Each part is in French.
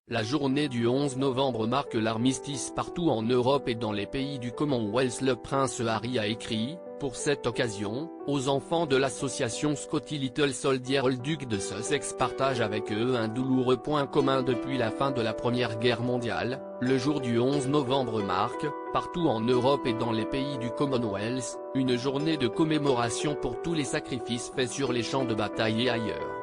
La journée du 11 novembre marque l'armistice partout en Europe et dans les pays du Commonwealth. Le prince Harry a écrit, pour cette occasion, aux enfants de l'association Scotty Little Soldier. Le duc de Sussex partage avec eux un douloureux point commun depuis la fin de la Première Guerre mondiale. Le jour du 11 novembre marque, partout en Europe et dans les pays du Commonwealth, une journée de commémoration pour tous les sacrifices faits sur les champs de bataille et ailleurs.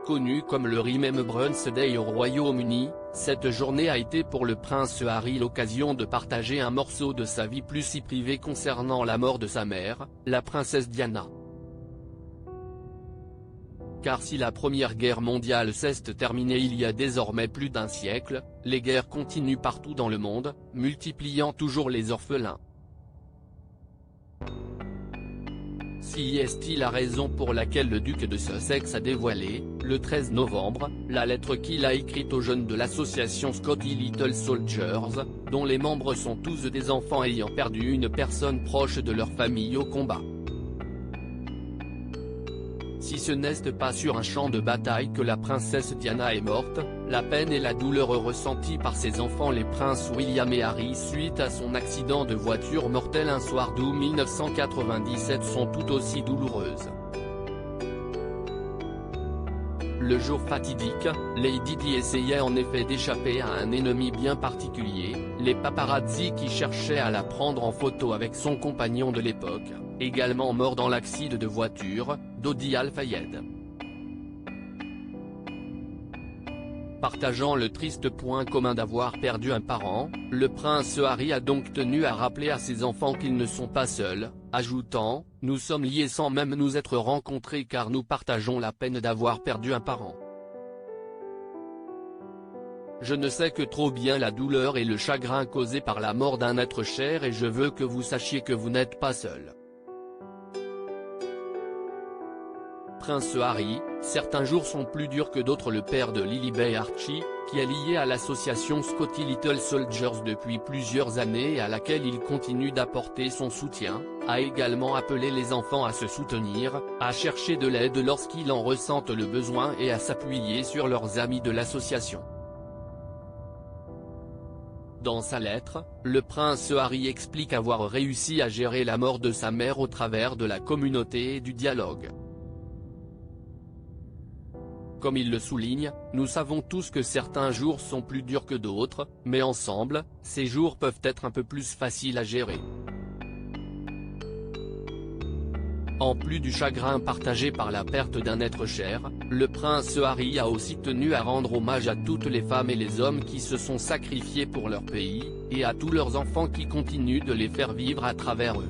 Connu comme le Remembrance Day au Royaume-Uni, cette journée a été pour le prince Harry l'occasion de partager un morceau de sa vie plus si privée concernant la mort de sa mère, la princesse Diana. Car si la Première Guerre mondiale s'est terminée il y a désormais plus d'un siècle, les guerres continuent partout dans le monde, multipliant toujours les orphelins. Si est-il la raison pour laquelle le duc de Sussex a dévoilé, le 13 novembre, la lettre qu'il a écrite aux jeunes de l'association Scotty Little Soldiers, dont les membres sont tous des enfants ayant perdu une personne proche de leur famille au combat. Si ce n'est pas sur un champ de bataille que la princesse Diana est morte, la peine et la douleur ressenties par ses enfants les princes William et Harry suite à son accident de voiture mortel un soir d'août 1997 sont tout aussi douloureuses. Le jour fatidique, Lady Di essayait en effet d'échapper à un ennemi bien particulier, les paparazzi qui cherchaient à la prendre en photo avec son compagnon de l'époque, également mort dans l'accident de voiture, Dodi Al-Fayed. Partageant le triste point commun d'avoir perdu un parent, le prince Harry a donc tenu à rappeler à ses enfants qu'ils ne sont pas seuls, ajoutant « Nous sommes liés sans même nous être rencontrés car nous partageons la peine d'avoir perdu un parent. Je ne sais que trop bien la douleur et le chagrin causés par la mort d'un être cher et je veux que vous sachiez que vous n'êtes pas seul. » Prince Harry, certains jours sont plus durs que d'autres. Le père de Lilibet Archie, qui est lié à l'association Scotty Little Soldiers depuis plusieurs années et à laquelle il continue d'apporter son soutien, a également appelé les enfants à se soutenir, à chercher de l'aide lorsqu'ils en ressentent le besoin et à s'appuyer sur leurs amis de l'association. Dans sa lettre, le prince Harry explique avoir réussi à gérer la mort de sa mère au travers de la communauté et du dialogue. Comme il le souligne, nous savons tous que certains jours sont plus durs que d'autres, mais ensemble, ces jours peuvent être un peu plus faciles à gérer. En plus du chagrin partagé par la perte d'un être cher, le prince Harry a aussi tenu à rendre hommage à toutes les femmes et les hommes qui se sont sacrifiés pour leur pays, et à tous leurs enfants qui continuent de les faire vivre à travers eux.